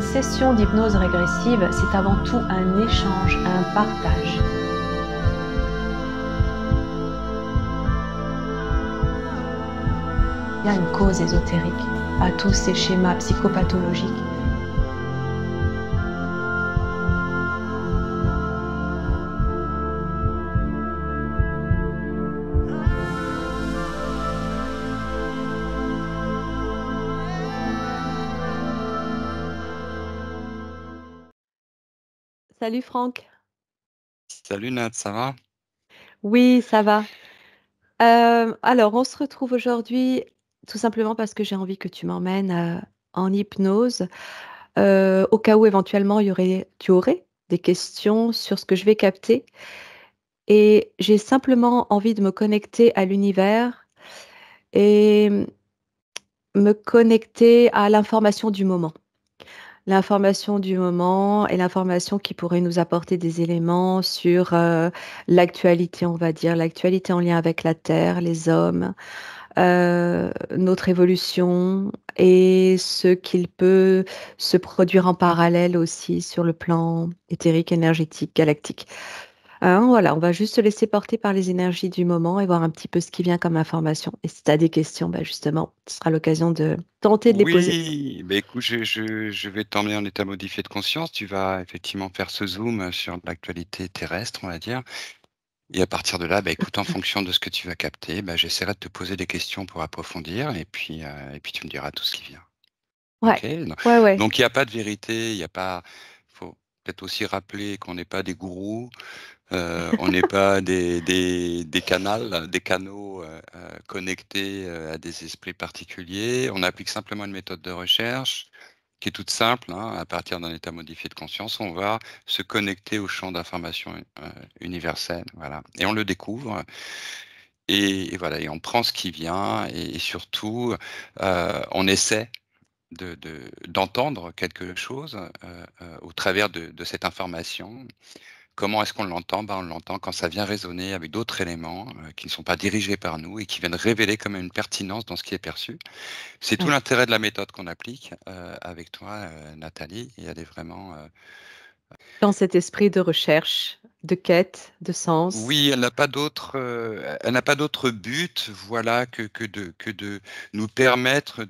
session d'hypnose régressive, c'est avant tout un échange, un partage. Il y a une cause ésotérique à tous ces schémas psychopathologiques. Salut Franck. Salut Nat, ça va? Oui, ça va. Alors, on se retrouve aujourd'hui tout simplement parce que j'ai envie que tu m'emmènes en hypnose, au cas où éventuellement tu aurais des questions sur ce que je vais capter. Et j'ai simplement envie de me connecter à l'univers et me connecter à l'information du moment. L'information du moment et l'information qui pourrait nous apporter des éléments sur l'actualité, on va dire, l'actualité en lien avec la Terre, les hommes, notre évolution et ce qu'il peut se produire en parallèle aussi sur le plan éthérique, énergétique, galactique. Hein, voilà, on va juste se laisser porter par les énergies du moment et voir un petit peu ce qui vient comme information. Et si tu as des questions, bah justement, ce sera l'occasion de tenter de les poser. Oui, bah écoute, je vais t'emmener en état modifié de conscience. Tu vas effectivement faire ce zoom sur l'actualité terrestre, on va dire. Et à partir de là, bah écoute, en fonction de ce que tu vas capter, bah, j'essaierai de te poser des questions pour approfondir et puis tu me diras tout ce qui vient. Ouais, Ok? ouais, ouais. Donc il n'y a pas de vérité, il n'y a pas. Faut peut-être aussi rappeler qu'on n'est pas des gourous. On n'est pas des canaux connectés à des esprits particuliers. On applique simplement une méthode de recherche qui est toute simple, hein. À partir d'un état modifié de conscience, on va se connecter au champ d'information universel, voilà. Et on le découvre. Et voilà, et on prend ce qui vient et surtout, on essaie d'entendre quelque chose au travers de cette information. Comment est-ce qu'on l'entend? Ben, on l'entend quand ça vient résonner avec d'autres éléments qui ne sont pas dirigés par nous et qui viennent révéler comme une pertinence dans ce qui est perçu. C'est tout Ouais. l'intérêt de la méthode qu'on applique avec toi, Nathalie, et elle est vraiment. Dans cet esprit de recherche, de quête, de sens. Oui, elle n'a pas d'autre but, voilà, que de nous permettre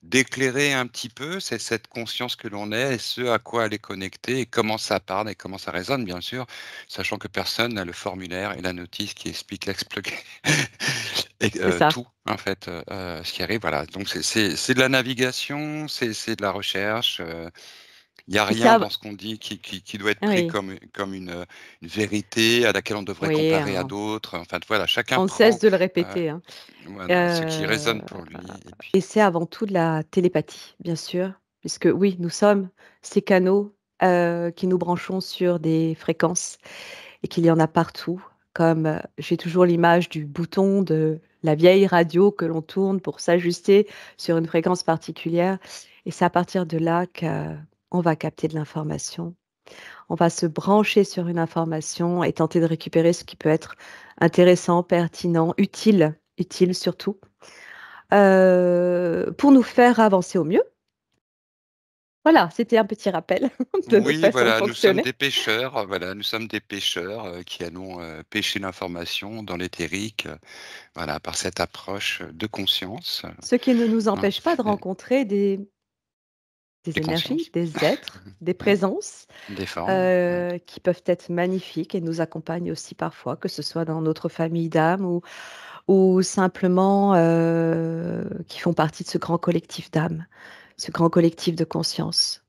d'éclairer un petit peu cette conscience que l'on est et ce à quoi elle est connectée et comment ça parle et comment ça résonne, bien sûr, sachant que personne n'a le formulaire et la notice qui explique et, C'est ça. tout, en fait, ce qui arrive, voilà. Donc c'est de la navigation, c'est de la recherche. Il n'y a Puis c'est rien dans ce qu'on dit qui doit être pris oui, comme une vérité à laquelle on devrait oui, comparer à d'autres. Enfin, voilà, chacun on ne cesse prend de le euh, répéter, hein. voilà, ce qui Euh, résonne pour lui. Et puis, et c'est avant tout de la télépathie, bien sûr, puisque oui, nous sommes ces canaux qui nous branchons sur des fréquences et qu'il y en a partout. Comme j'ai toujours l'image du bouton de la vieille radio que l'on tourne pour s'ajuster sur une fréquence particulière. Et c'est à partir de là qu'on va capter de l'information. On va se brancher sur une information et tenter de récupérer ce qui peut être intéressant, pertinent, utile surtout, pour nous faire avancer au mieux. Voilà, c'était un petit rappel de notre oui, façon de voilà, nous sommes fonctionner. des pêcheurs. Voilà, nous sommes des pêcheurs qui allons pêcher l'information dans l'éthérique. Voilà, par cette approche de conscience, Ce qui ne nous hein, empêche pas de et rencontrer des des énergies, consciences, des êtres, des ouais, présences des formes. Ouais. qui peuvent être magnifiques et nous accompagnent aussi parfois, que ce soit dans notre famille d'âmes ou simplement qui font partie de ce grand collectif d'âmes, ce grand collectif de conscience.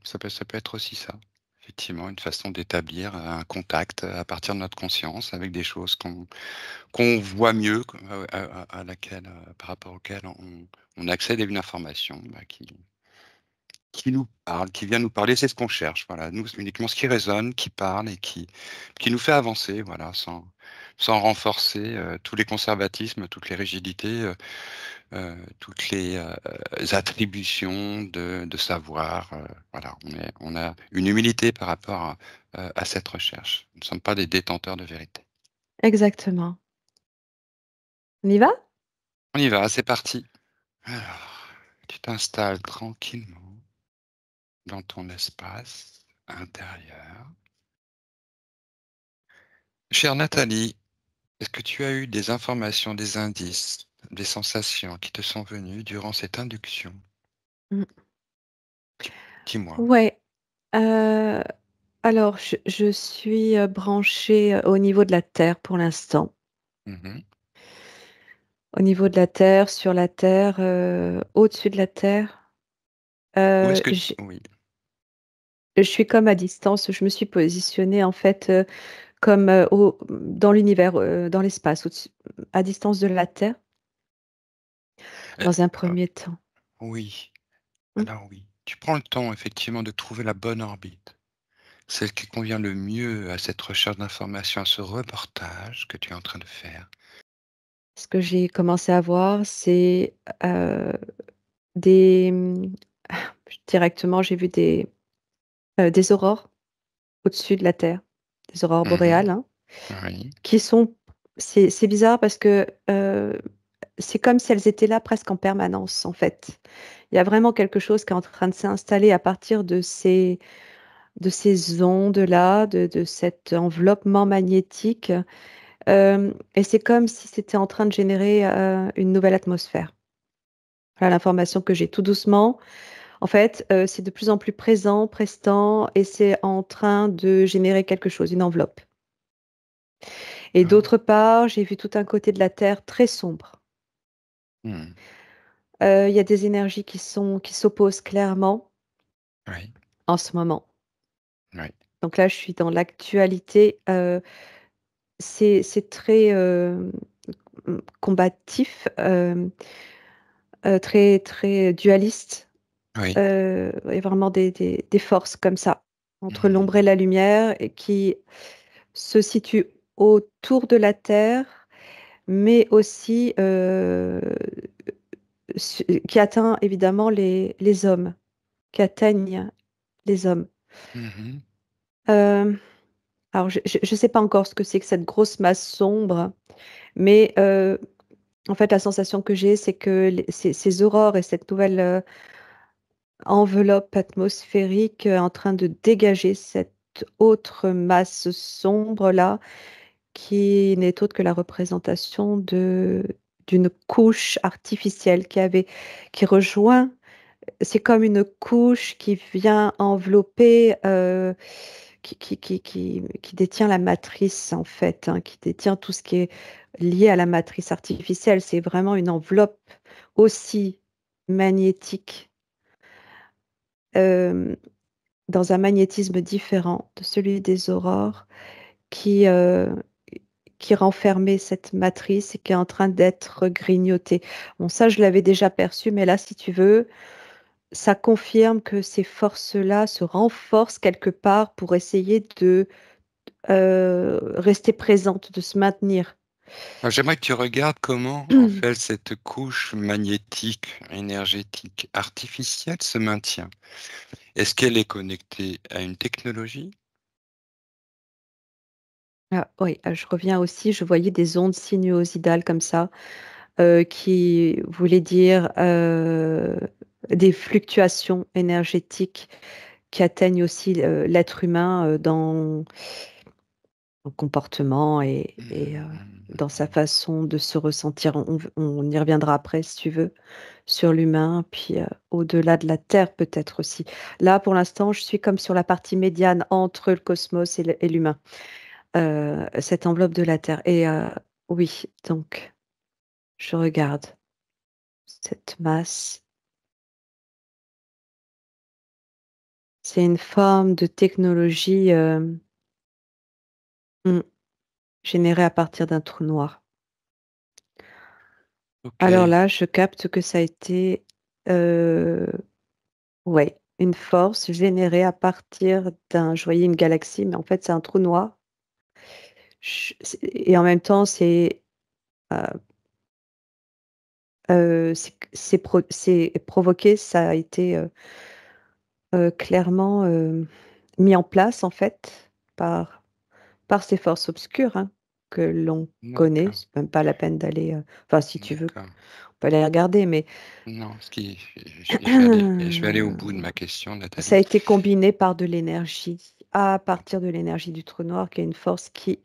Ça peut être aussi ça. Effectivement, une façon d'établir un contact à partir de notre conscience avec des choses qu'on voit mieux, à laquelle, par rapport auxquelles on accède à une information bah, qui nous parle, qui vient nous parler. C'est ce qu'on cherche. Voilà, nous, uniquement ce qui résonne, qui parle et qui nous fait avancer, voilà, sans renforcer tous les conservatismes, toutes les rigidités. Toutes les attributions de savoir. Voilà, on a une humilité par rapport à cette recherche. Nous ne sommes pas des détenteurs de vérité. Exactement. On y va? On y va, c'est parti. Alors, tu t'installes tranquillement. dans ton espace intérieur. Chère Nathalie, est-ce que tu as eu des informations, des indices, des sensations qui te sont venues durant cette induction? Mmh. Di Dis-moi. Ouais, heu, alors je suis, branchée, au niveau de la terre pour l'instant. Mmh. Au niveau de la terre, sur la terre, au-dessus de la terre, Où est-ce que j'ai oui. je suis comme à distance. Je me suis positionnée en fait, comme, au dans l'univers, dans l'espace, au-dessus à distance de la terre, Heu, dans un heu, premier temps. oui, Mmh. alors oui, tu prends le temps effectivement de trouver la bonne orbite, celle qui convient le mieux à cette recherche d'informations, à ce reportage que tu es en train de faire. Ce que j'ai commencé à voir, c'est, heu, des, directement, j'ai vu des aurores au-dessus de la terre, des aurores Mmh. boréales, hein, Oui. qui sont c'est bizarre parce que, c'est comme si elles étaient là presque en permanence, en fait. Il y a vraiment quelque chose qui est en train de s'installer à partir de ces ondes-là, de cet enveloppement magnétique, et c'est comme si c'était en train de générer, une nouvelle atmosphère. Voilà l'information que j'ai tout doucement. En fait, c'est de plus en plus présent, prestant et c'est en train de générer quelque chose, une enveloppe. Et Ah. d'autre part, j'ai vu tout un côté de la Terre très sombre. Mmh. Il y a des énergies qui s'opposent clairement Oui, en ce moment. oui. Donc là, je suis dans l'actualité, c'est très, combatif, très très dualiste. Oui. Il y a vraiment des forces comme ça, entre l'ombre et Mmh. la lumière et qui se situent autour de la Terre, mais aussi, qui atteint évidemment les hommes, qui atteignent les hommes. Mmh. Hem, alors je sais pas encore ce que c'est que cette grosse masse sombre, mais en fait, la sensation que j'ai, c'est que ces aurores et cette nouvelle, enveloppe atmosphérique, en train de dégager cette autre masse sombre-là, qui n'est autre que la représentation d'une couche artificielle qui rejoint. C'est comme une couche qui vient envelopper, qui détient la matrice en fait, hein, qui détient tout ce qui est lié à la matrice artificielle. C'est vraiment une enveloppe aussi magnétique, hem, dans un magnétisme différent de celui des aurores qui, heu, qui renfermait cette matrice et qui est en train d'être grignotée. Bon ça, je l'avais déjà perçu, mais là, si tu veux, ça confirme que ces forces-là se renforcent quelque part pour essayer de, rester présentes, de se maintenir. Alors j'aimerais que tu regardes comment, en fait, cette couche magnétique, énergétique, artificielle se maintient. Est-ce qu'elle est connectée à une technologie? Ah oui, je reviens aussi, je voyais des ondes sinuosidales comme ça, qui voulaient dire, des fluctuations énergétiques qui atteignent aussi, l'être humain, dans son comportement et dans sa Mmh. façon de se ressentir. On y reviendra après si tu veux, sur l'humain, puis, au-delà de la Terre peut-être aussi. Là, pour l'instant, je suis comme sur la partie médiane entre le cosmos et l'humain, cette enveloppe de la Terre et oui, donc je regarde cette masse. C'est une forme de technologie, mmh, générée à partir d'un trou noir. Alors OK. là, je capte que ça a été, heu, ouais, une force générée à partir je voyais une galaxie, mais en fait, c'est un trou noir. Et en même temps, heu c'est provoqué, ça a été, clairement, mis en place, en fait, par ces forces obscures, hein. que l'on connaît. D'accord, C'est même pas la peine d'aller, enfin si tu veux, d'accord. on peut aller regarder, mais Non, je vais aller au bout de ma question, ça Nathalie. a été combiné par de l'énergie, à partir de l'énergie du trou noir, qui est une force qui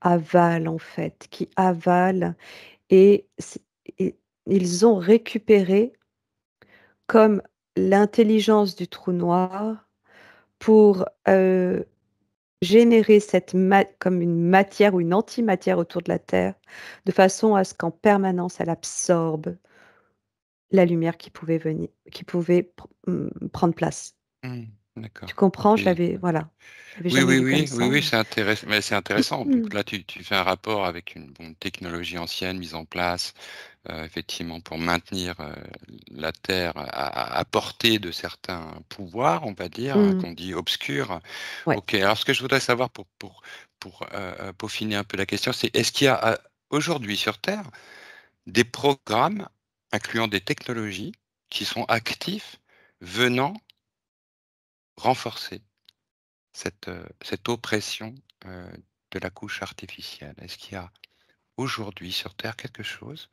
avale en fait, qui avale et c et ils ont récupéré comme l'intelligence du trou noir pour, générer cette comme une matière ou une antimatière autour de la Terre, de façon à ce qu'en permanence elle absorbe la lumière qui pouvait prendre place. Mmh, d'accord. Tu comprends? Et Voilà, je l'avais oui, jamais oui, vu comme oui, oui, ça. oui, c'est intéressant. Donc là, tu fais un rapport avec une bon, technologie ancienne mise en place, effectivement pour maintenir, la Terre à portée de certains pouvoirs, on va dire, hein, Mmh. qu'on dit obscurs. Ouais. OK, alors ce que je voudrais savoir pour peaufiner un peu la question, c'est est-ce qu'il y a, aujourd'hui sur Terre, des programmes incluant des technologies qui sont actifs venant renforcer cette oppression, heu, de la couche artificielle? Est-ce qu'il y a aujourd'hui sur Terre quelque chose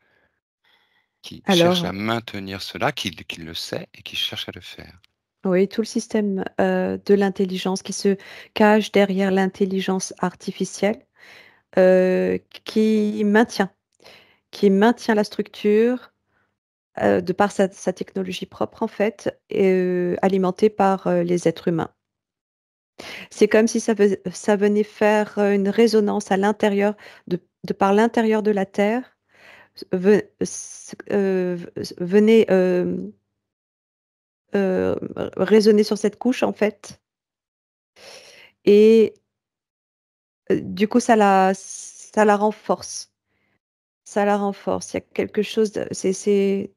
qui cherche à Alors, maintenir cela, qui le sait et qui cherche à le faire? oui, tout le système, de l'intelligence qui se cache derrière l'intelligence artificielle, qui maintient la structure, de par sa technologie propre en fait et alimentée par, les êtres humains. C'est comme si ça venait faire, une résonance à l'intérieur de par l'intérieur de la Terre, venait, résonner sur cette couche en fait et du coup ça la renforce. Ça la renforce. Il y a quelque chose de c'est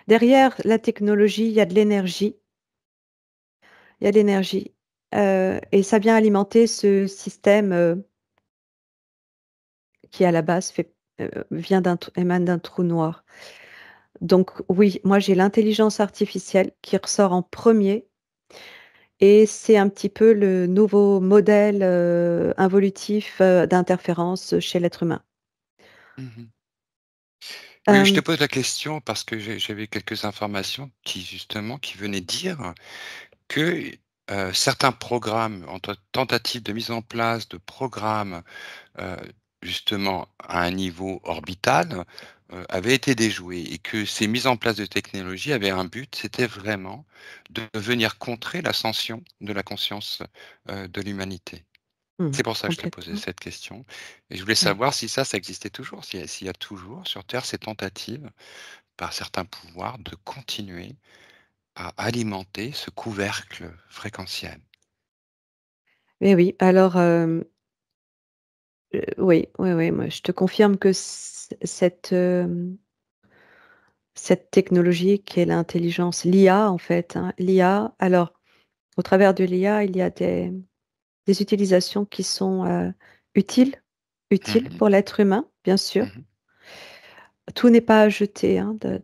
derrière la technologie, il y a de l'énergie. Il y a de l'énergie, et ça vient alimenter ce système, qui à la base vient émane d'un trou noir. Donc oui, moi j'ai l'intelligence artificielle qui ressort en premier et c'est un petit peu le nouveau modèle, involutif, d'interférence chez l'être humain. Mmh. Oui, je te Hem, pose la question parce que j'avais quelques informations qui venaient dire que, certains programmes, en tentative de mise en place de programmes, heu, justement à un niveau orbital, avaient été déjoués et que ces mises en place de technologies avaient un but, c'était vraiment de venir contrer l'ascension de la conscience, de l'humanité. C'est pour ça que je te posais complètement, cette question et je voulais ouais. savoir si ça existait toujours, s'il y a toujours sur terre ces tentatives par certains pouvoirs de continuer à alimenter ce couvercle fréquentiel. Et oui, alors, oui, oui, oui, moi je te confirme que cette technologie qui est l'IA en fait, hein, l'IA, alors au travers de l'IA, il y a des utilisations qui sont, utiles utiles Mmh. pour l'être humain, bien sûr. Mmh. Tout n'est pas à jeter, hein, de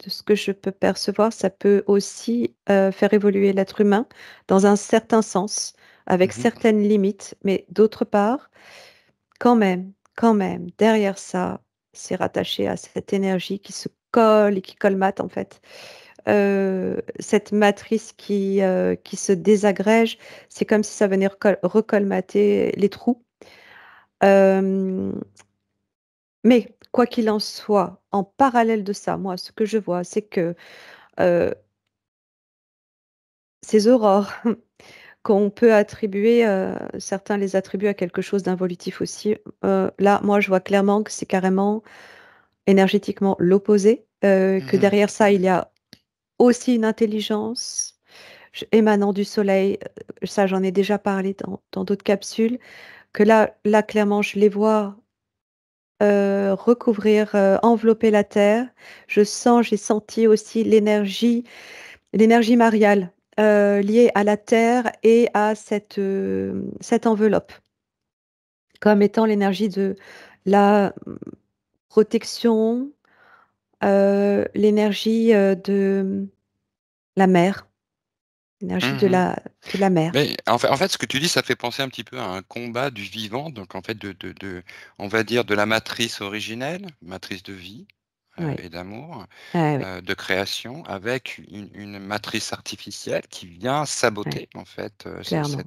ce que je peux percevoir, ça peut aussi, faire évoluer l'être humain dans un certain sens, avec Mmh. certaines limites, mais d'autre part, quand même, derrière ça, c'est rattaché à cette énergie qui se colle et qui colmate en fait. Cette matrice qui se désagrège, c'est comme si ça venait recolmater les trous. Hem, mais quoi qu'il en soit, en parallèle de ça, moi, ce que je vois, c'est que, heu, ces aurores qu'on peut attribuer, certains les attribuent à quelque chose d'involutif aussi, là, moi, je vois clairement que c'est carrément énergétiquement l'opposé, que Mmh. derrière ça, il y a aussi une intelligence émanant du soleil, ça j'en ai déjà parlé dans d'autres capsules, que là clairement je les vois, recouvrir, envelopper la terre. J'ai senti aussi l'énergie mariale, liée à la terre et à cette enveloppe, comme étant l'énergie de la, protection, l'énergie, de la mer. l'énergie Mmh. de la mer. Mais en fait, ce que tu dis, ça fait penser un petit peu à un combat du vivant, donc en fait on va dire de la matrice originelle, matrice de vie, Oui, et d'amour, ah oui, de création, avec une matrice artificielle qui vient oui, saboter en fait, clairement.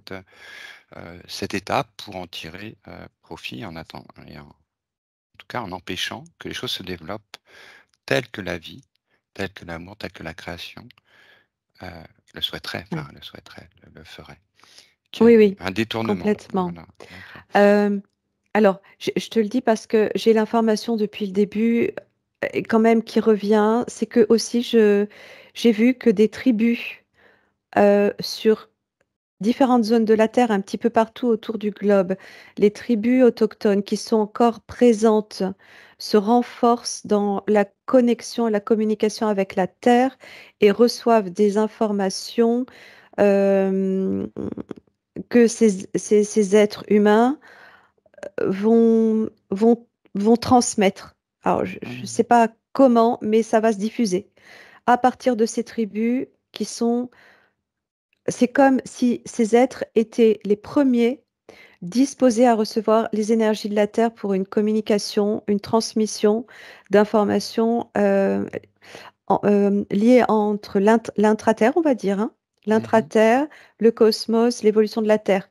cette étape pour en tirer, profit et en tout cas en empêchant que les choses se développent telles que la vie, telles que l'amour, telles que la création, heu, Ouais. le souhaiterait, le ferait. OK. Oui, oui, Un détournement, complètement. voilà, d'accord. Hem, alors, je te le dis parce que j'ai l'information depuis le début, et quand même qui revient, c'est que aussi j'ai vu que des tribus, sur différentes zones de la terre, un petit peu partout autour du globe, les tribus autochtones qui sont encore présentes se renforcent dans la connexion et la communication avec la terre et reçoivent des informations, hem, que ces êtres humains vont vont transmettre. Alors je ne sais Mmh. pas comment, mais ça va se diffuser à partir de ces tribus qui sont c'est comme si ces êtres étaient les premiers disposés à recevoir les énergies de la Terre pour une communication, une transmission d'informations, liées entre l'intraterre, on va dire, hein, Mmh. l'intraterre, le cosmos, l'évolution de la Terre.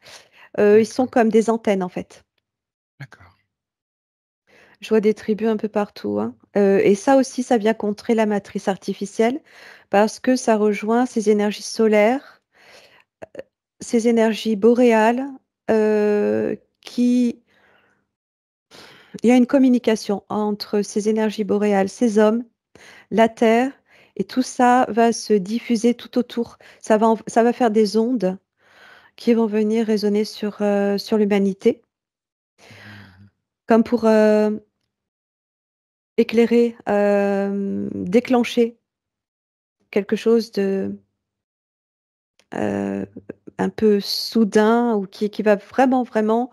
Ils sont D'accord, comme des antennes, en fait. d'accord. Je vois des tribus un peu partout, hein, et ça aussi, ça vient contrer la matrice artificielle parce que ça rejoint ces énergies solaires, ces énergies boréales, qui il y a une communication entre ces énergies boréales, ces hommes, la Terre et tout ça va se diffuser tout autour. Ça va faire des ondes qui vont venir résonner sur l'humanité Mmh. comme pour, éclairer, déclencher quelque chose de Heu, un peu soudain ou qui va vraiment, vraiment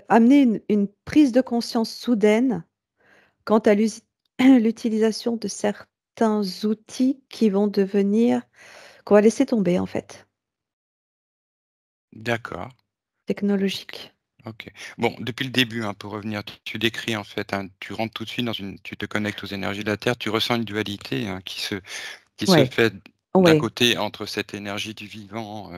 amener une prise de conscience soudaine quant à l'utilisation de certains outils qui vont devenir qu'on va laisser tomber en fait, D'accord, technologiques. OK. Bon, depuis le début, hein, pour revenir, tu décris en fait, hein, tu rentres tout de suite tu te connectes aux énergies de la Terre, tu ressens une dualité, hein, qui se Ouais, fait d'un ouais, côté entre cette énergie du vivant,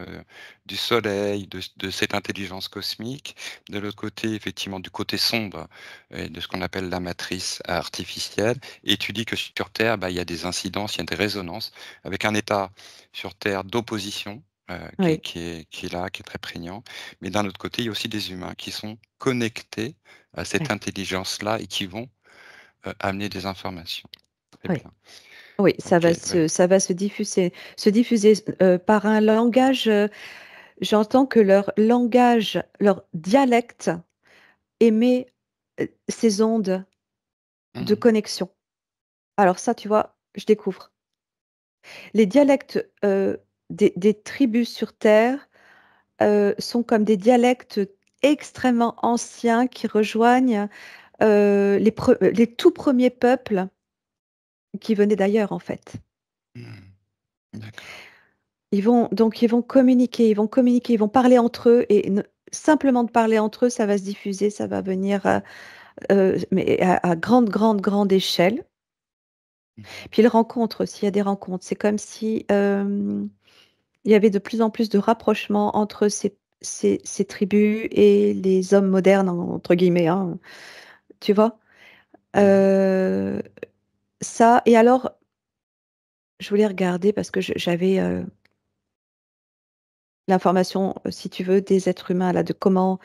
du soleil, de cette intelligence cosmique, de l'autre côté, effectivement, du côté sombre, de ce qu'on appelle la matrice artificielle, et tu dis que sur Terre, bah, il y a des incidences, il y a des résonances avec un état sur Terre d'opposition, oui, qui est là, qui est très prégnant. Mais d'un autre côté, il y a aussi des humains qui sont connectés à cette ouais, intelligence-là et qui vont, amener des informations. Très ouais. bien. Oui, OK, ouais. ça va se diffuser, par un langage, j'entends que leur langage, leur dialecte émet, ces ondes de Mmh. connexion. Alors ça, tu vois, je découvre. Les dialectes, des tribus sur terre, sont comme des dialectes extrêmement anciens qui rejoignent, les tout premiers peuples qui venaient d'ailleurs, en fait. Mmh. D'accord. Ils vont communiquer, ils vont parler entre eux et ne simplement de parler entre eux, ça va se diffuser, ça va venir, mais à grande, grande, grande échelle. Mmh. Puis les rencontres aussi, il y a des rencontres. C'est comme si, il y avait de plus en plus de rapprochements entre ces tribus et les «hommes modernes» entre guillemets, hein, tu vois? Mmh. Heu, Ça et alors, je voulais regarder parce que j'avais, l'information, si tu veux, des êtres humains là, de comment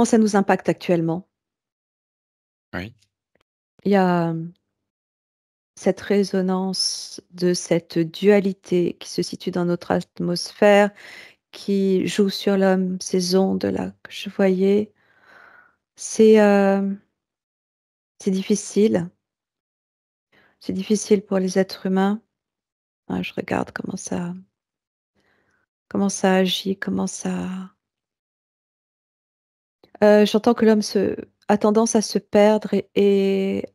ça nous impacte actuellement. Oui. Il y a, cette résonance de cette dualité qui se situe dans notre atmosphère, qui joue sur l'homme, ces ondes-là que je voyais. C'est, c'est difficile. C'est difficile pour les êtres humains. Ah, je regarde comment ça agit, comment ça j'entends que l'homme se a tendance à se perdre et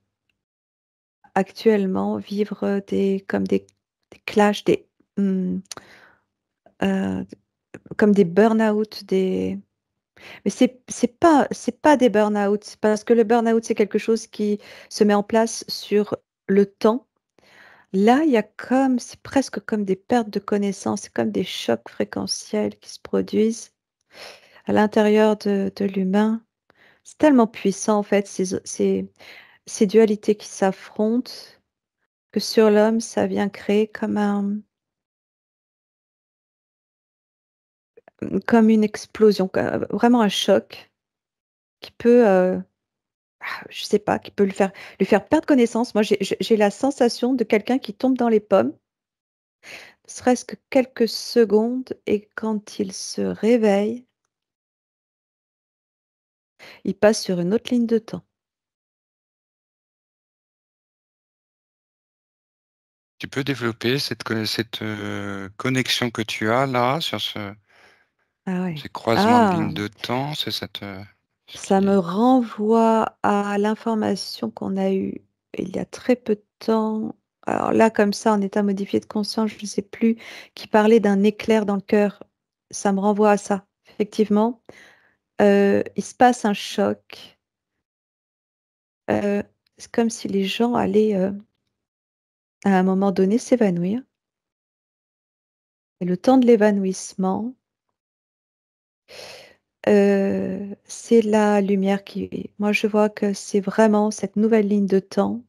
actuellement vivre des clashs, des mmh, heu, comme des burn-out, mais c'est pas des burn-out, c'est parce que le burn-out, c'est quelque chose qui se met en place sur le temps. Là, il y a comme c'est presque comme des pertes de connaissance, c'est comme des chocs fréquentiels qui se produisent à l'intérieur de l'humain. C'est tellement puissant en fait, ces dualités qui s'affrontent, que sur l'homme, ça vient créer comme une explosion, vraiment un choc qui peut, je sais pas, qui peut lui faire perdre connaissance. Moi, j'ai la sensation de quelqu'un qui tombe dans les pommes, serait-ce que quelques secondes, et quand il se réveille, il passe sur une autre ligne de temps. Tu peux développer cette connexion que tu as là, sur Ah ouais. ces croisements de Ah! lignes de temps, c'est ce Ça qui me est. renvoie à l'information qu'on a eue il y a très peu de temps. Alors là, comme ça, en état modifié de conscience, je ne sais plus, qui parlait d'un éclair dans le cœur. Ça me renvoie à ça, effectivement. Il se passe un choc. C'est comme si les gens allaient, à un moment donné, s'évanouir, et le temps de l'évanouissement, c'est la lumière qui moi, je vois que c'est vraiment cette nouvelle ligne de temps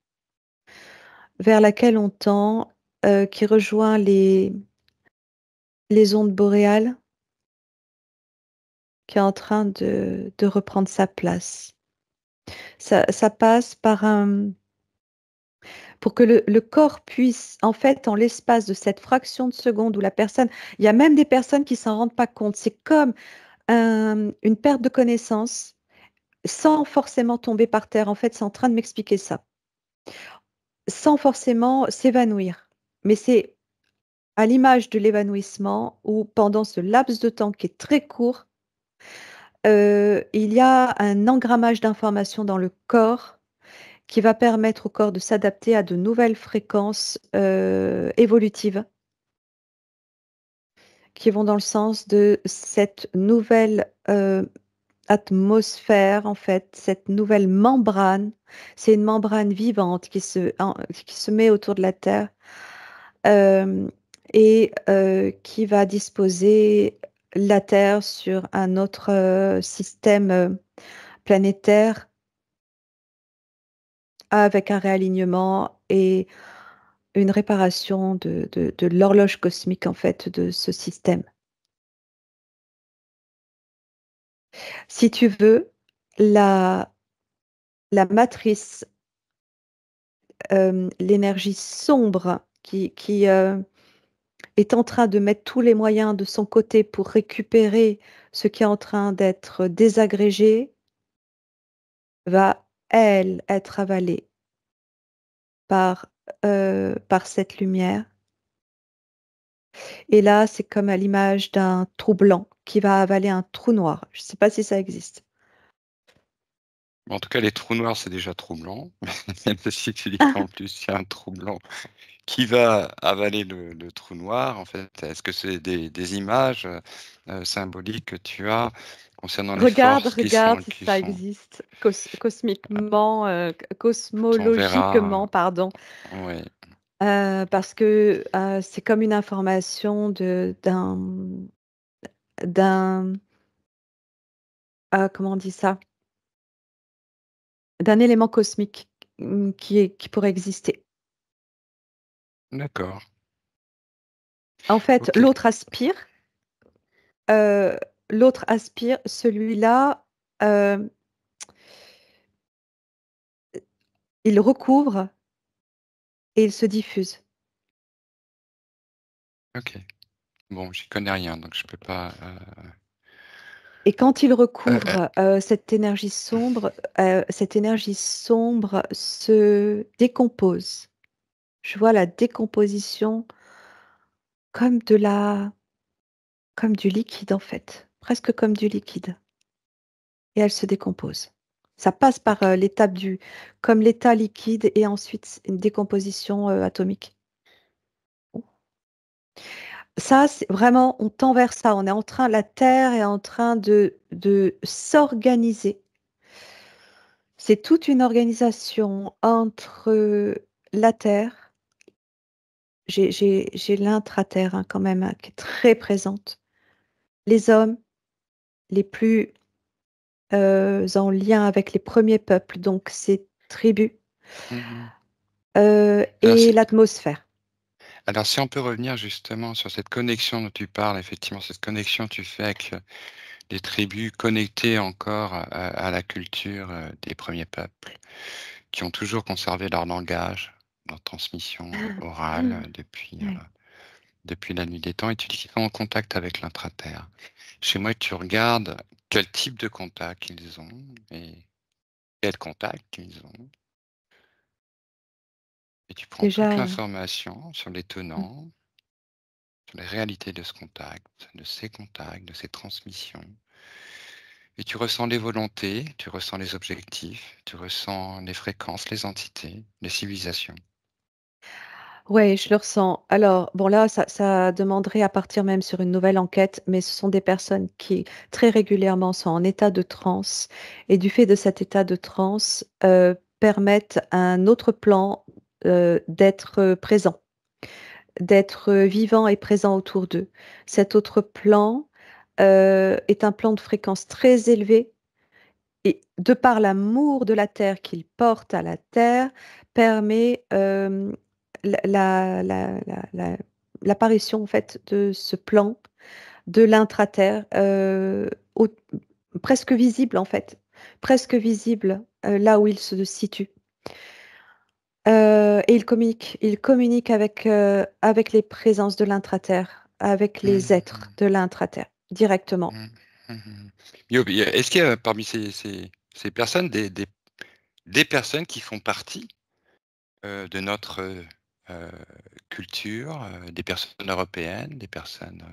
vers laquelle on tend, qui rejoint les ondes boréales, qui est en train de reprendre sa place. Ça passe par un pour que le corps puisse, en fait, en l'espace de cette fraction de seconde où la personne il y a même des personnes qui s'en rendent pas compte. C'est comme une perte de connaissance sans forcément tomber par terre. En fait, c'est en train de m'expliquer ça. Sans forcément s'évanouir. Mais c'est à l'image de l'évanouissement où pendant ce laps de temps qui est très court, il y a un engrammage d'informations dans le corps qui va permettre au corps de s'adapter à de nouvelles fréquences, évolutives qui vont dans le sens de cette nouvelle, atmosphère, en fait, cette nouvelle membrane. C'est une membrane vivante qui se met autour de la Terre, hem et qui va disposer la Terre sur un autre, système, planétaire, avec un réalignement et une réparation de l'horloge cosmique, en fait, de ce système. Si tu veux, la la matrice, l'énergie sombre qui est en train de mettre tous les moyens de son côté pour récupérer ce qui est en train d'être désagrégé, va, elle, être avalée par cette lumière, et là, c'est comme à l'image d'un trou blanc qui va avaler un trou noir. Je ne sais pas si ça existe. En tout cas, les trous noirs, c'est déjà troublant. Même si tu dis qu'en plus, il y a un trou blanc qui va avaler le trou noir, en fait, est-ce que c'est des images, symboliques que tu as concernant les Regarde, forces qui sont regarde si qui ça sont existe cosmiquement, on verra, cosmologiquement, pardon, ouais. parce que, c'est comme une information d'un, comment on dit ça? D'un élément cosmique, qui pourrait exister. D'accord, En fait, OK. heu, l'autre aspire, celui-là, hem, il recouvre et il se diffuse. OK. Bon, j'y connais rien, donc je peux pas, Et quand il heu, recouvre, cette énergie sombre se décompose. Je vois la décomposition comme de la comme du liquide, en fait, presque comme du liquide, et elle se décompose. Ça passe par, OK. l'étape du comme l'état liquide et ensuite une décomposition, atomique. Ça, c'est vraiment, on tend vers ça. On est en train, la Terre est en train de s'organiser. C'est toute une organisation entre la Terre, j'ai l'intra-Terre hein, quand même, hein, qui est très présente. Les hommes, les plus en lien avec les premiers peuples, donc ces tribus, Mhm. Alors, et l'atmosphère. si on peut revenir justement sur cette connexion dont tu parles, effectivement, cette connexion que tu fais avec les tribus connectées encore à la culture des premiers peuples, qui ont toujours conservé leur langage, leur transmission orale Ouais. depuis la nuit des temps, et tu dis qu'ils sont en contact avec l'intra-terre. Chez moi, tu regardes quel type de contact ils ont et quel contact ils ont, et tu prends toute Déjà, l'information sur les tenants, sur les réalités de ce contact, de ces contacts, de ces transmissions. Et tu ressens les volontés, tu ressens les objectifs, tu ressens les fréquences, les entités, les civilisations. ouais, je le ressens. Alors, bon, là, ça demanderait à partir même sur une nouvelle enquête, mais ce sont des personnes qui très régulièrement sont en état de transe et du fait de cet état de transe, permettent à un autre plan d'être présent, d'être vivant et présent autour d'eux. Cet autre plan est un plan de fréquence très élevé et de par l'amour de la terre qu'il porte à la terre, permet, l'apparition en fait de ce plan de l'intraterre, au presque visible en fait, presque visible, là où il se situe. Et il communique avec les présences de l'intraterre, avec les êtres Mhm, de l'intraterre, directement. mhm, mhm. Est-ce qu'il y a parmi ces personnes des personnes qui font partie de notre culture, des personnes européennes, des personnes...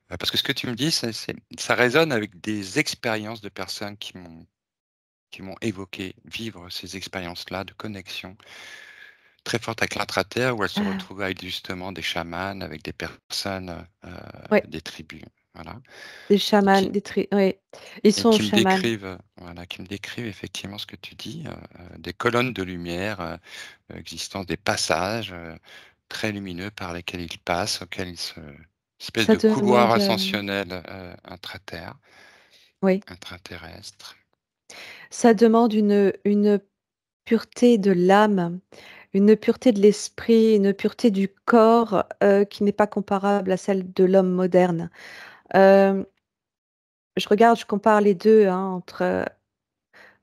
parce que ce que tu me dis, ça résonne avec des expériences de personnes qui m'ont évoqué vivre ces expériences-là de connexion très forte avec l'intra-terre, où elles se Ah, retrouvaient avec justement des chamans, avec des personnes, ouais, des tribus, voilà, des et chamans, oui, ils sont qui me chamans. décrivent, voilà, qui me décrivent effectivement ce que tu dis, des colonnes de lumière, existant des passages très lumineux par lesquels ils passent, auxquels ils se... espèce Ça de couloir demande, ascensionnel intra-terre, oui, intraterrestre. ça demande une pureté de l'âme, une pureté de l'esprit, une pureté du corps, qui n'est pas comparable à celle de l'homme moderne. Hem, je compare les 2 hein, entre,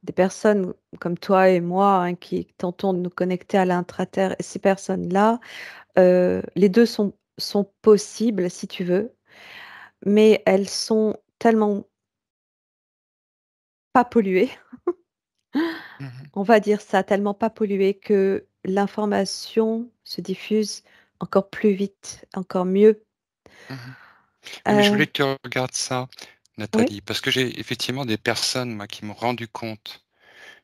des personnes comme toi et moi, hein, qui tentons de nous connecter à l'intra-terre et ces personnes-là, les 2 sont possibles si tu veux, mais elles sont tellement pas polluées, Mhm, on va dire ça, tellement pas polluées que l'information se diffuse encore plus vite, encore mieux. mhm. Oui, mais je voulais Heu, que tu regardes ça, oui, Nathalie, parce que j'ai effectivement des personnes, moi, qui m'ont rendu compte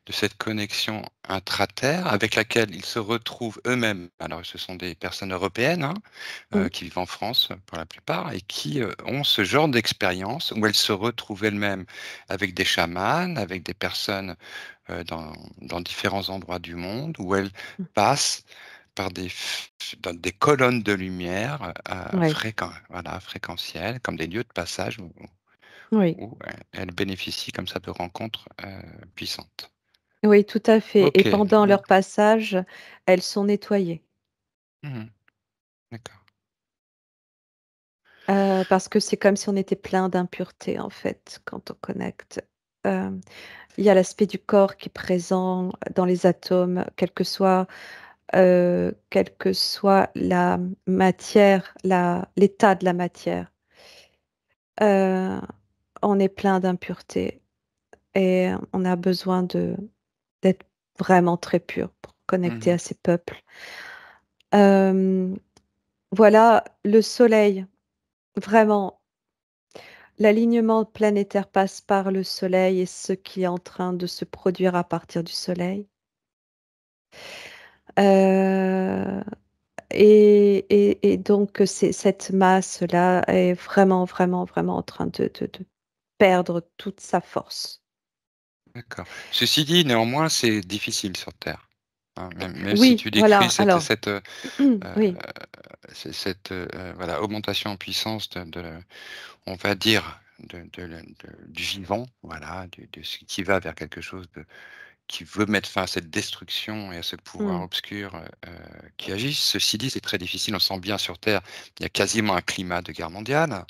de cette connexion intra-terre avec laquelle ils se retrouvent eux-mêmes. Alors, ce sont des personnes européennes, hein, mmh, qui vivent en France pour la plupart et qui ont ce genre d'expérience où elles se retrouvent elles-mêmes avec des chamans, avec des personnes dans différents endroits du monde, où elles mmh, passent par dans des colonnes de lumière ouais, voilà, fréquentielles, comme des lieux de passage oui, où elles bénéficient comme ça de rencontres puissantes. oui, tout à fait et Ok, pendant leur passage, elles sont nettoyées, mhm, d'accord. parce que c'est comme si on était plein d'impuretés, en fait, quand on connecte. Hem, il y a l'aspect du corps qui est présent dans les atomes, quelle que soit la matière, l'état de la matière. Heu, on est plein d'impuretés et on a besoin d'être vraiment très pur pour connecter Mhm, à ces peuples. Hem, voilà, le soleil, vraiment, l'alignement planétaire passe par le soleil et ce qui est en train de se produire à partir du soleil. Heu et donc cette masse-là est vraiment, vraiment, vraiment en train de perdre toute sa force. D'accord. Ceci dit, néanmoins, c'est difficile sur Terre, hein, même si Oui, tu décris voilà, alors, oui, voilà, augmentation en puissance on va dire, du vivant, voilà, de ce qui va vers quelque chose qui veut mettre fin à cette destruction et à ce pouvoir mmh, obscur qui agit. Ceci dit, c'est très difficile. On sent bien sur Terre, il y a quasiment un climat de guerre mondiale.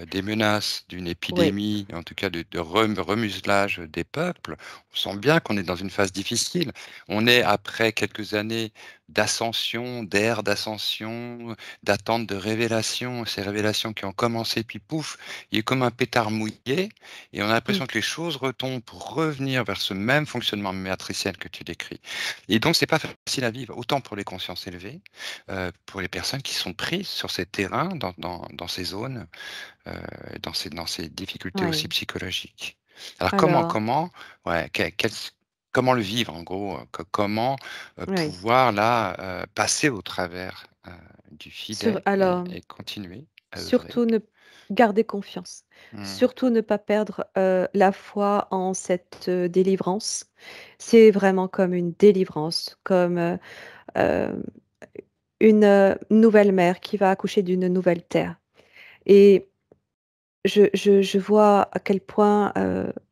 Des menaces d'une oui, épidémie, en tout cas de remuselage des peuples. On sent bien qu'on est dans une phase difficile. On est après quelques années d'ascension, d'ère d'ascension, d'attente de révélations, ces révélations qui ont commencé, puis pouf, il est comme un pétard mouillé, et on a mmh, l'impression que les choses retombent pour revenir vers ce même fonctionnement matriciel que tu décris. Et donc, c'est pas facile à vivre, autant pour les consciences élevées, pour les personnes qui sont prises sur ces terrains, dans ces zones, dans ces difficultés aussi oui. psychologiques. Alors Alors, ouais, comment le vivre en gros, comment oui, pouvoir là passer au travers du fidèle alors, et continuer à œuvrer. surtout ne garder confiance. Hmm, Surtout ne pas perdre, la foi en cette, délivrance. C'est vraiment comme une délivrance, comme, hem, une, nouvelle mère qui va accoucher d'une nouvelle terre et je vois à quel point,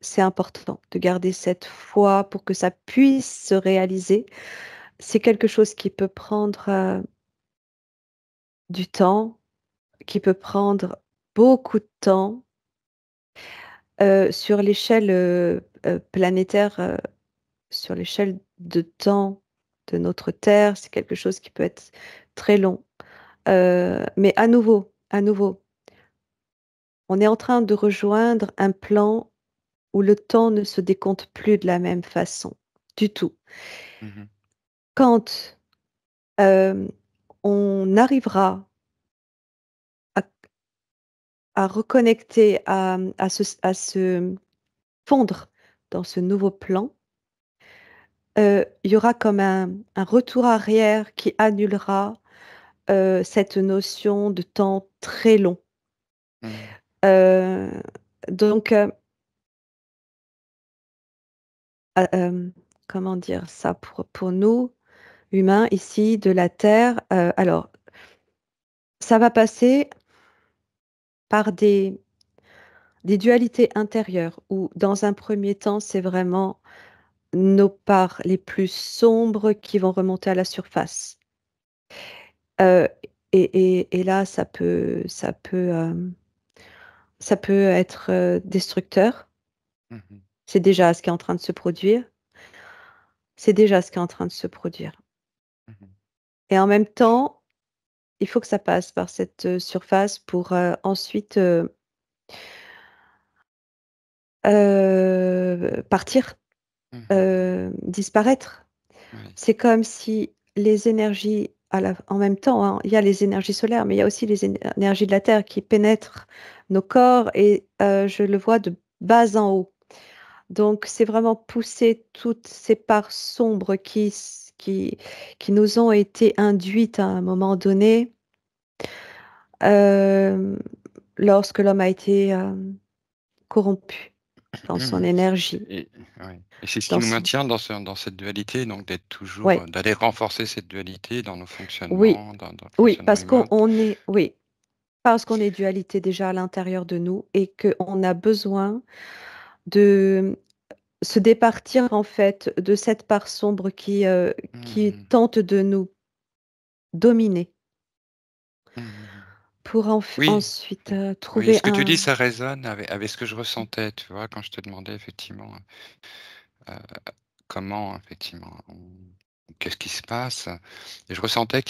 c'est important de garder cette foi pour que ça puisse se réaliser. C'est quelque chose qui peut prendre, du temps, qui peut prendre beaucoup de temps, sur l'échelle, planétaire, sur l'échelle de temps de notre Terre, c'est quelque chose qui peut être très long. Mais à nouveau, on est en train de rejoindre un plan où le temps ne se décompte plus de la même façon, du tout. mhm, Quand, hem, on arrivera à reconnecter, à se fondre dans ce nouveau plan, il y aura comme un retour arrière qui annulera, cette notion de temps très long. mhm, Heu, donc, comment dire ça pour nous, humains, ici, de la Terre? Alors, ça va passer par des dualités intérieures où, dans un premier temps, c'est vraiment nos parts les plus sombres qui vont remonter à la surface. Heu et là, ça peut être, destructeur. mhm, C'est déjà ce qui est en train de se produire. C'est déjà ce qui est en train de se produire mhm, et en même temps, il faut que ça passe par cette, surface pour, ensuite, partir, mhm, disparaître. oui, C'est comme si les énergies en même temps, hein, il y a les énergies solaires, mais il y a aussi les énergies de la Terre qui pénètrent nos corps et je le vois de bas en haut. Donc c'est vraiment pousser toutes ces parts sombres qui nous ont été induites à un moment donné, hem, lorsque l'homme a été, corrompu dans son énergie, et, ouais. Et c'est ce qui dans nous son maintient dans cette dualité, donc d'être toujours, ouais, d'aller renforcer cette dualité dans nos oui, fonctionnements, dans le oui, fonctionnement humain. parce qu'on est dualité déjà à l'intérieur de nous et qu'on a besoin de se départir en fait de cette part sombre qui Mhm, tente de nous dominer mhm. pour Oui, ensuite, oui, trouver ce que tu dis, un ça résonne avec ce que je ressentais, tu vois, quand je te demandais effectivement comment, effectivement, qu'est-ce qui se passe? Et je ressentais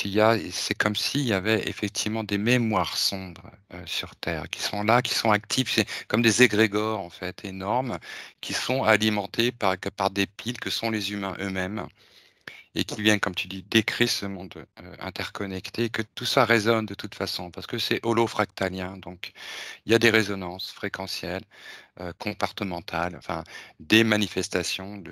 c'est comme s'il y avait effectivement des mémoires sombres sur Terre qui sont là, qui sont actives, c'est comme des égrégores en fait énormes, qui sont alimentés par des piles que sont les humains eux-mêmes et qui viennent, comme tu dis, décrire ce monde interconnecté, que tout ça résonne de toute façon, parce que c'est holofractalien, donc il y a des résonances fréquentielles, comportementales, enfin des manifestations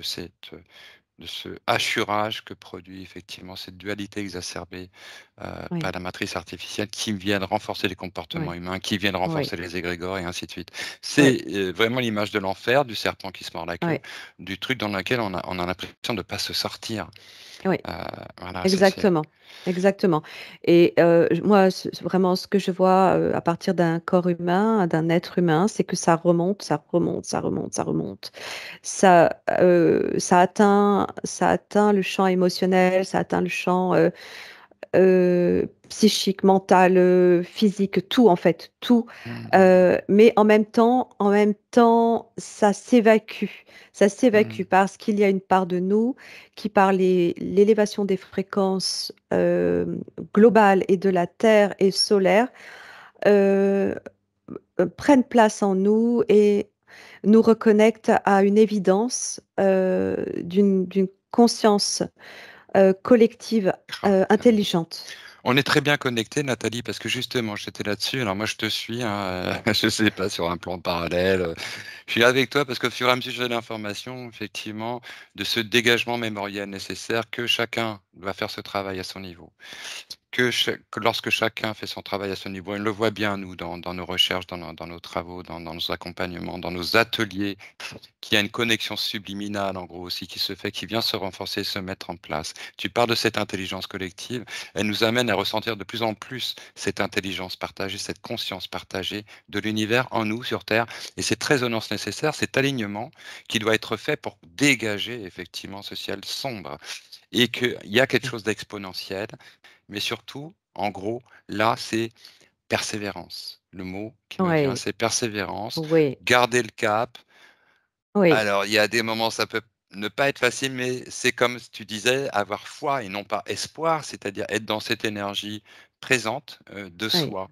de ce hachurage que produit effectivement cette dualité exacerbée par Oui, la matrice artificielle qui viennent renforcer les comportements oui, humains, qui viennent oui, renforcer les égrégores et ainsi de suite. oui, C'est vraiment l'image de l'enfer, du serpent qui se mord la queue, oui, du truc dans lequel on a l'impression de ne pas se sortir. oui. Euh, voilà, c'est. Exactement, exactement et j moi, vraiment ce que je vois, à partir d'un corps humain, d'un être humain, c'est que ça remonte, ça remonte, ça remonte, ça remonte. Ça atteint le champ émotionnel, ça atteint le champ, psychique, mental, physique, tout en fait, tout, Mhm, mais en même temps, ça s'évacue. Ça s'évacue mhm, parce qu'il y a une part de nous qui, par l'élévation des fréquences, globales et de la Terre et solaire, heu prennent place en nous et nous reconnectent à une évidence, d'une conscience, collective, grave. intelligente. On est très bien connectés, Nathalie, parce que justement, j'étais là-dessus. Alors moi, je te suis, hein, je sais pas, sur un plan parallèle. Je suis avec toi parce qu'au fur et à mesure que j'ai l'information, effectivement, de ce dégagement mémoriel nécessaire que chacun doit faire ce travail à son niveau. Que lorsque chacun fait son travail à ce niveau, on le voit bien, nous, dans nos recherches, dans nos travaux, dans nos accompagnements, dans nos ateliers, qu'il y a une connexion subliminale, en gros, aussi, qui se fait, qui vient se renforcer, se mettre en place. Tu parles de cette intelligence collective, elle nous amène à ressentir de plus en plus cette intelligence partagée, cette conscience partagée de l'univers en nous, sur Terre. Et cette résonance nécessaire, cet alignement qui doit être fait pour dégager, effectivement, ce ciel sombre. Et qu'il y a quelque Oui, chose d'exponentiel, mais surtout, en gros, là, c'est persévérance. Le mot qui me vient, oui, c'est persévérance, oui, garder le cap. oui, Alors, il y a des moments, ça peut ne pas être facile, mais c'est comme tu disais, avoir foi et non pas espoir, c'est-à-dire être dans cette énergie présente de oui, soi.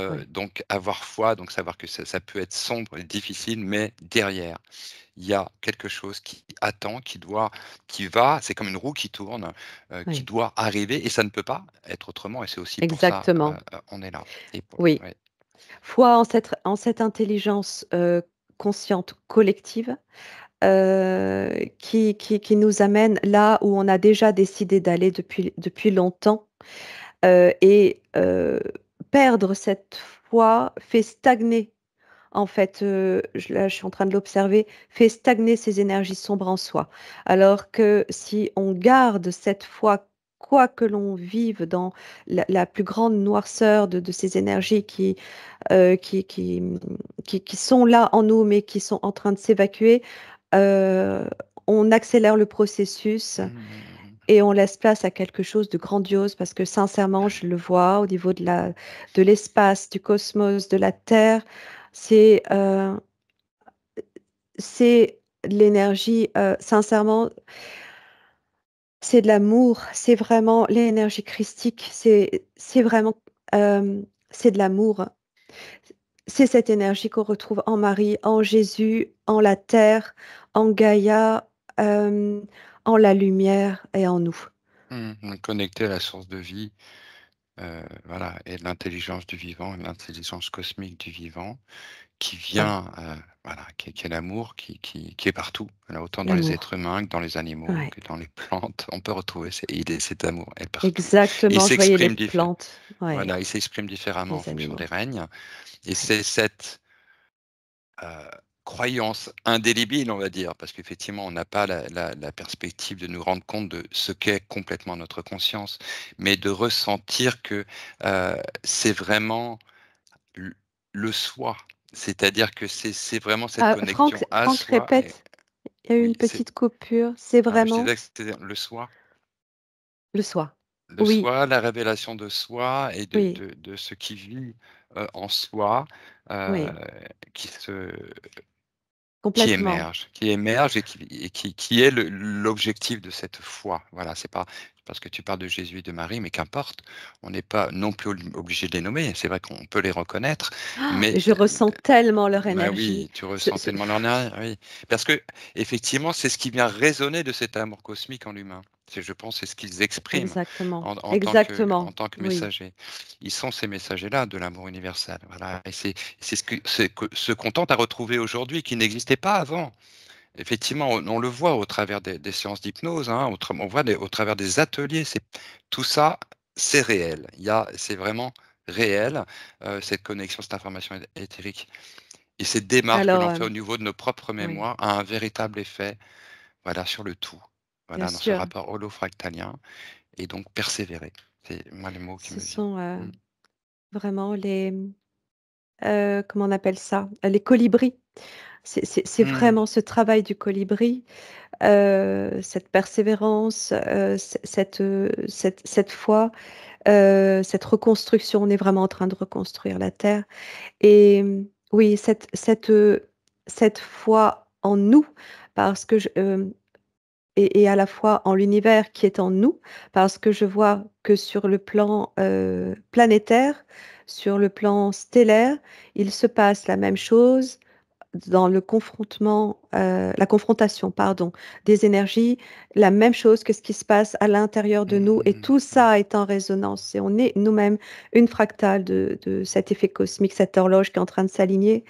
oui, Donc, avoir foi, donc savoir que ça peut être sombre et difficile, mais derrière, il y a quelque chose qui attend, qui va, c'est comme une roue qui tourne, qui oui, doit arriver et ça ne peut pas être autrement. Et c'est aussi pour ça, exactement, on est là. oui. Ouais. Foi en cette intelligence, consciente collective, qui nous amène là où on a déjà décidé d'aller depuis longtemps, et perdre cette foi fait stagner, en fait, je suis en train de l'observer, fait stagner ces énergies sombres en soi. Alors que si on garde cette foi, quoi que l'on vive dans la plus grande noirceur de ces énergies qui sont là en nous, mais qui sont en train de s'évacuer, heu, on accélère le processus Mmh. et on laisse place à quelque chose de grandiose parce que sincèrement, je le vois au niveau de l'espace, du cosmos, de la Terre, c'est, c'est de l'énergie, sincèrement, c'est de l'amour, c'est vraiment l'énergie christique, c'est vraiment, c'est de l'amour. C'est cette énergie qu'on retrouve en Marie, en Jésus, en la terre, en Gaïa, en la lumière et en nous. Connecté à la source de vie, voilà, et de l'intelligence du vivant, l'intelligence cosmique du vivant qui Ouais, vient, voilà, qui est l'amour qui est partout. Voilà, autant dans les l'amour. êtres humains que dans les animaux, Ouais, que dans les plantes, on peut retrouver cet amour est partout. Et il exactement, je voyais les s'exprime plantes, ouais, voilà, il s'exprime différemment en les fonction des animaux. règnes et Ouais, c'est cette Heu, croyance indélébile, on va dire, parce qu'effectivement, on n'a pas la perspective de nous rendre compte de ce qu'est complètement notre conscience, mais de ressentir que, c'est vraiment l le soi. C'est-à-dire que c'est vraiment cette ah, connexion à Franck soi et répète, il y a eu oui, une petite coupure, c'est je vraiment disais que c'était le soi. le soi. Le Oui, soi, la révélation de soi et de oui, de de ce qui vit, en soi, heu, oui, qui se complètement. qui émerge et qui est l'objectif de cette foi. Voilà, c'est pas parce que tu parles de Jésus et de Marie, mais qu'importe, on n'est pas non plus obligé de les nommer. C'est vrai qu'on peut les reconnaître, Ah, mais je ressens tellement leur bah énergie. oui, tu Ce ressens ce tellement leur énergie, oui. Parce que effectivement, c'est ce qui vient résonner de cet amour cosmique en l'humain. Je pense, c'est ce qu'ils expriment exactement, en tant que en exactement, tant que oui. messagers. Ils sont ces messagers-là de l'amour universel, voilà et c'est ce que ce qu'on tente à retrouver aujourd'hui, qui n'existait pas avant. effectivement, on le voit au travers des séances d'hypnose, hein, on voit au travers des ateliers, tout ça, c'est réel. C'est vraiment réel, cette connexion, cette information éthérique et cette démarche que Alors, l'on fait au niveau de nos propres oui, mémoires a un véritable effet, voilà, sur le tout. bien Voilà, dans ce sûr, rapport holofractalien et donc persévérer. C'est moi le mot qui ce me vient. sont, Mmh. vraiment comment on appelle ça? Les colibris. C'est Mmh. vraiment ce travail du colibri, cette persévérance, cette foi, cette reconstruction. On est vraiment en train de reconstruire la terre et oui, cette foi en nous parce que et à la fois en l'univers qui est en nous, parce que je vois que sur le plan, planétaire, sur le plan stellaire, il se passe la même chose dans la confrontation, pardon, des énergies, la même chose que ce qui se passe à l'intérieur de nous et Mmh tout mh. ça est en résonance et on est nous-mêmes une fractale de cet effet cosmique, cette horloge qui est en train de s'aligner.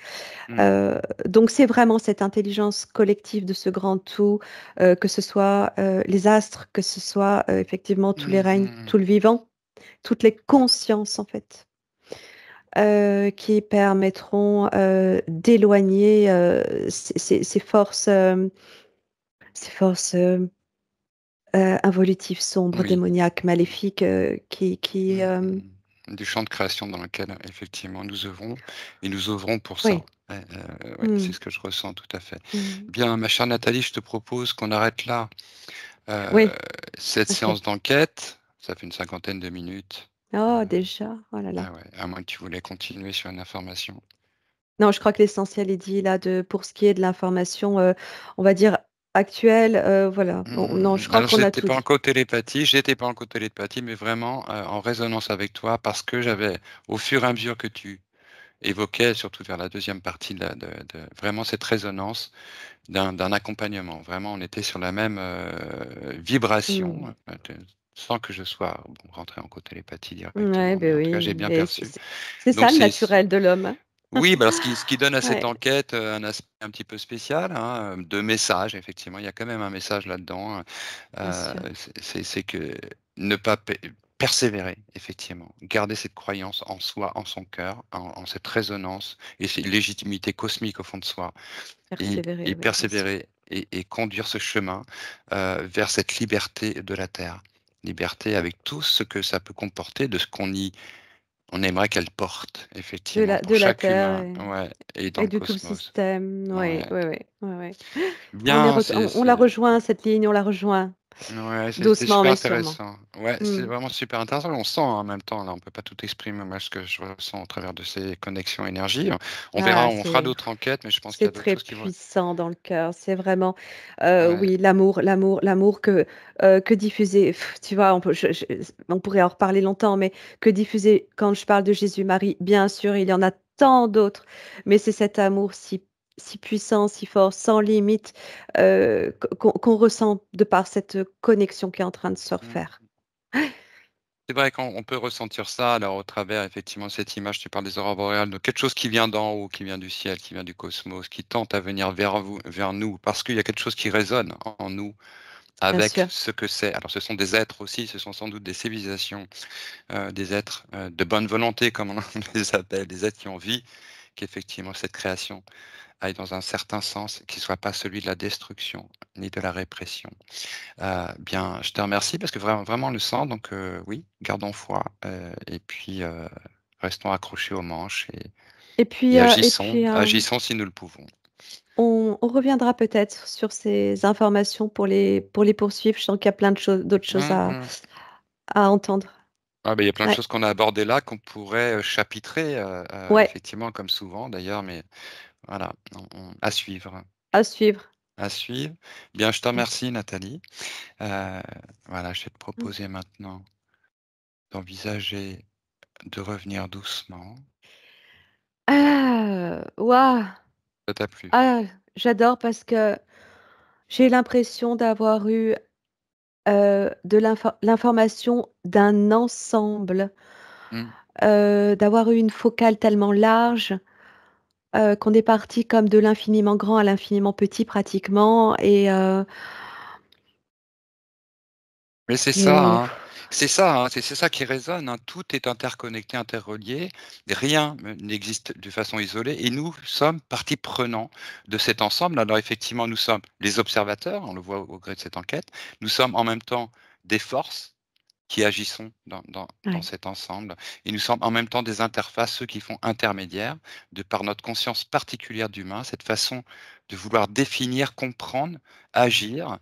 Mmh. Heu, donc c'est vraiment cette intelligence collective de ce grand tout, que ce soit, les astres, que ce soit, effectivement tous les Mmh règnes, mh. tout le vivant, toutes les consciences en fait, qui permettront, d'éloigner, ces forces, ces forces, involutives, sombres, Oui. démoniaques, maléfiques, Mmh mh. Du champ de création dans lequel effectivement nous œuvrons et nous œuvrons pour ça. oui. Ouais, c'est Mmh. ce que je ressens tout à fait. Mmh. Bien, ma chère Nathalie, je te propose qu'on arrête là, heu, Oui, cette OK. séance d'enquête. Ça fait une cinquantaine de minutes. Heu, Oh déjà? Oh là là. ah ouais, à moins que tu voulais continuer sur une information. Non, je crois que l'essentiel est dit là de pour ce qui est de l'information, on va dire actuelle, voilà. Non, je crois Alors qu'on a j'étais tout pas en dit. co-télépathie, j'étais pas en co-télépathie, mais vraiment, en résonance avec toi parce que j'avais au fur et à mesure que tu évoquais, surtout vers la deuxième partie de vraiment cette résonance d'un accompagnement. Vraiment, on était sur la même, Mmh. vibration, de sans que je sois, bon, rentré en co-télépathie Ouais, directement, mais beh, en tout cas, oui, j'ai bien mais perçu. c'est Donc ça le naturel de l'homme, hein. oui, bah, ce qui donne à cette Ouais, enquête, un aspect un petit peu spécial, hein, de message effectivement. Il y a quand même un message là-dedans, bien sûr. c'est que ne pas persévérer effectivement, garder cette croyance en soi, en son cœur, en cette résonance et cette légitimité cosmique au fond de soi Persévérer, et oui, bien sûr. persévérer et conduire ce chemin, vers cette liberté de la terre. Liberté avec tout ce que ça peut comporter de ce on aimerait qu'elle porte effectivement pour De la chaque terre humain, ouais et dans et le de tout le cosmos. système. Ouais, Ouais. ouais, ouais, ouais, ouais. Bien, On la rejoint cette ligne, on la rejoint. ouais, c'est Doucement super mais sûrement. intéressant. Ouais, c'est Mmh. vraiment super intéressant. On sent en même temps, là, on peut pas tout exprimer, moi, ce que je ressens au travers de ces connexions énergie. On verra, Ah, on fera d'autres enquêtes, mais je pense qu'il y c'est a d'autres très choses qui vont puissant dans le cœur. C'est vraiment, ouais. oui, l'amour que diffuser tu vois, on pourrait en reparler longtemps, mais que diffuser quand je parle de Jésus-Marie, bien sûr, il y en a tant d'autres, mais c'est cet amour si puissant, si fort, sans limite, qu'on ressent de par cette connexion qui est en train de se Mmh. refaire. C'est vrai qu'on peut ressentir ça, alors au travers effectivement de cette image, tu parles des aurores boréales, de quelque chose qui vient d'en haut, qui vient du ciel, qui vient du cosmos, qui tente à venir vers nous, parce qu'il y a quelque chose qui résonne en nous Bien avec sûr, ce que c'est. Alors ce sont des êtres aussi, ce sont sans doute des civilisations, des êtres, de bonne volonté comme on les appelle, des êtres qui ont envie qu'effectivement cette création aille dans un certain sens, qui ne soit pas celui de la destruction, ni de la répression. Bien, je te remercie parce que vraiment on le sent donc oui, gardons foi, et puis, restons accrochés aux manches et et agissons, puis, agissons si nous le pouvons. on reviendra peut-être sur ces informations pour les poursuivre. Je sens qu'il y a plein de choses d'autres choses Mmh. à entendre. Ah, il y a plein de Ouais, choses qu'on a abordées là, qu'on pourrait, chapitrer, ouais, effectivement comme souvent d'ailleurs, mais voilà, à suivre, à suivre. à suivre. Bien, je te Mmh. remercie Nathalie. Heu, voilà, je vais te Mmh. proposer maintenant d'envisager de revenir doucement. Ah! Waouh! Ça t'a plu? Ah, j'adore parce que j'ai l'impression d'avoir eu, de l'information d'un ensemble, Mmh. d'avoir eu une focale tellement large, qu'on est parti comme de l'infiniment grand à l'infiniment petit pratiquement Mais c'est ça, et hein. C'est ça, hein, c'est ça qui résonne, hein. Tout est interconnecté, interrelié. Rien n'existe de façon isolée et nous sommes partie prenante de cet ensemble. Alors effectivement, nous sommes les observateurs, on le voit au gré de cette enquête. Nous sommes en même temps des forces qui agissons dans ouais, cet ensemble et nous sommes en même temps des interfaces, ceux qui font intermédiaires, de par notre conscience particulière d'humain, cette façon de vouloir définir, comprendre, agir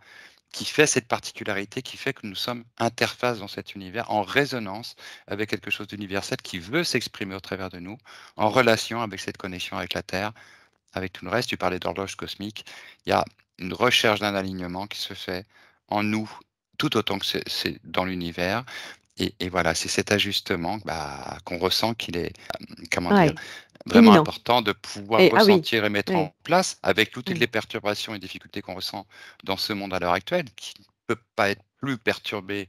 qui fait cette particularité, qui fait que nous sommes interface dans cet univers, en résonance avec quelque chose d'universel qui veut s'exprimer au travers de nous, en relation avec cette connexion avec la Terre, avec tout le reste. Tu parlais d'horloge cosmique. Il y a une recherche d'un alignement qui se fait en nous, tout autant que c'est dans l'univers. Et voilà, c'est cet ajustement qu'on ressent qu'il est, comment dire, ouais, vraiment imminent. important de pouvoir Et ah oui, ressentir et mettre oui, en place avec toutes oui, les perturbations et difficultés qu'on ressent dans ce monde à l'heure actuelle, qui ne peut pas être plus perturbé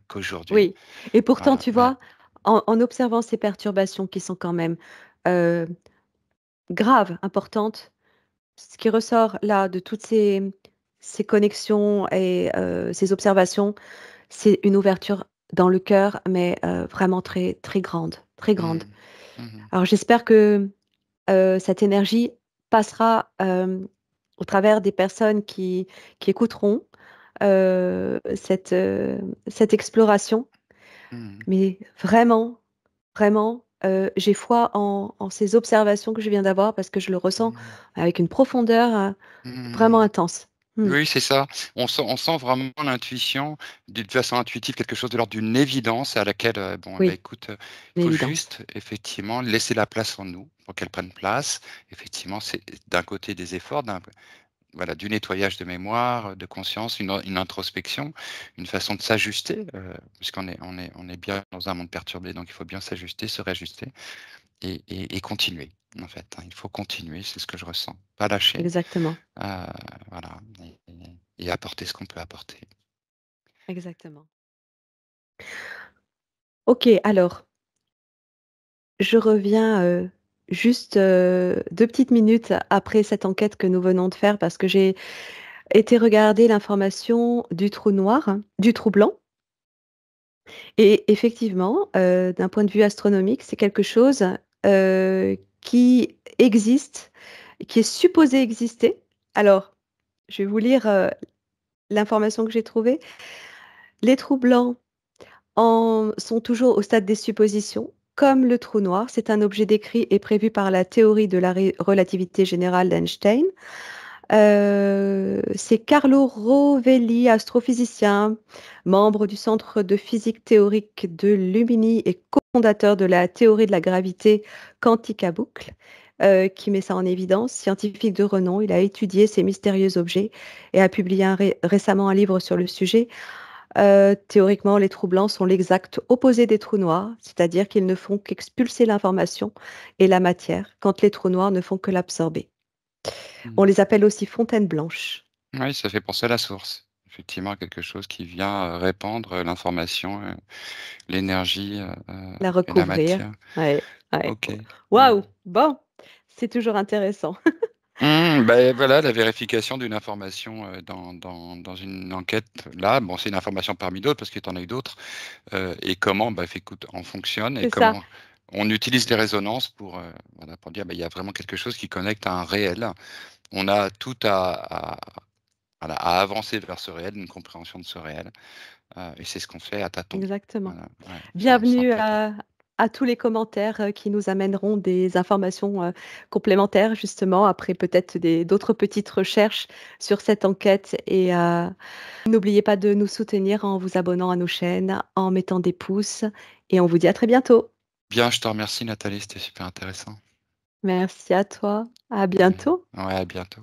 qu'aujourd'hui. oui. Et pourtant, Voilà, tu mais vois, en observant ces perturbations qui sont quand même euh, graves, importantes, ce qui ressort là de toutes ces connexions et ces observations, c'est une ouverture dans le cœur, mais vraiment très, très grande, très grande. mmh, mmh, Alors j'espère que cette énergie passera au travers des personnes qui écouteront cette exploration. mmh, Mais vraiment, vraiment, j'ai foi en ces observations que je viens d'avoir parce que je le ressens mmh, avec une profondeur vraiment mmh. intense. Hmm, Oui, c'est ça. On sent vraiment l'intuition, d'une façon intuitive, quelque chose de l'ordre d'une évidence à laquelle, bon, eh ben, oui, écoute, il une faut évidence. juste effectivement laisser la place en nous pour qu'elle prenne place. Effectivement, c'est d'un côté des efforts, voilà, du nettoyage de mémoire, de conscience, une introspection, une façon de s'ajuster, puisqu'on est bien dans un monde perturbé, donc il faut bien s'ajuster, se réajuster et continuer, en fait, hein. Il faut continuer, c'est ce que je ressens. Pas lâcher, Exactement, voilà et apporter ce qu'on peut apporter. exactement. Ok, alors, je reviens juste 2 petites minutes après cette enquête que nous venons de faire parce que j'ai été regarder l'information du trou noir, hein, du trou blanc. Et effectivement, d'un point de vue astronomique, c'est quelque chose, qui existe, qui est supposé exister. Alors, je vais vous lire, l'information que j'ai trouvée. Les trous blancs sont toujours au stade des suppositions. Comme le trou noir, c'est un objet décrit et prévu par la théorie de la relativité générale d'Einstein. C'est Carlo Rovelli, astrophysicien, membre du Centre de physique théorique de Lumini et cofondateur de la théorie de la gravité quantique à boucle, qui met ça en évidence. Scientifique de renom, il a étudié ces mystérieux objets et a publié récemment un livre sur le sujet. Théoriquement, les trous blancs sont l'exact opposé des trous noirs, c'est-à-dire qu'ils ne font qu'expulser l'information et la matière, quand les trous noirs ne font que l'absorber. On Mmh. les appelle aussi fontaines blanches. Oui, ça fait penser à la source. Effectivement, quelque chose qui vient, répandre, l'information, l'énergie, La et la recouvrir. matière. Ouais, ouais. OK. Mmh. Waouh! Bon, c'est toujours intéressant. Voilà, la vérification d'une information, dans une enquête là, bon, c'est une information parmi d'autres parce que tu en as eu d'autres, et comment, écoute, on fonctionne et C'est ça, comment on utilise les résonances pour, voilà, pour dire, il y a vraiment quelque chose qui connecte à un réel. On a tout voilà, à avancer vers ce réel, une compréhension de ce réel, et c'est ce qu'on fait à tâtons. exactement. Voilà, ouais, sans Bienvenue tâtons. à tous les commentaires, qui nous amèneront des informations, complémentaires justement après peut-être des d'autres petites recherches sur cette enquête et n'oubliez pas de nous soutenir en vous abonnant à nos chaînes, en mettant des pouces et on vous dit à très bientôt. Bien, je te remercie Nathalie, c'était super intéressant. Merci à toi, à Mmh. bientôt. Ouais, à bientôt.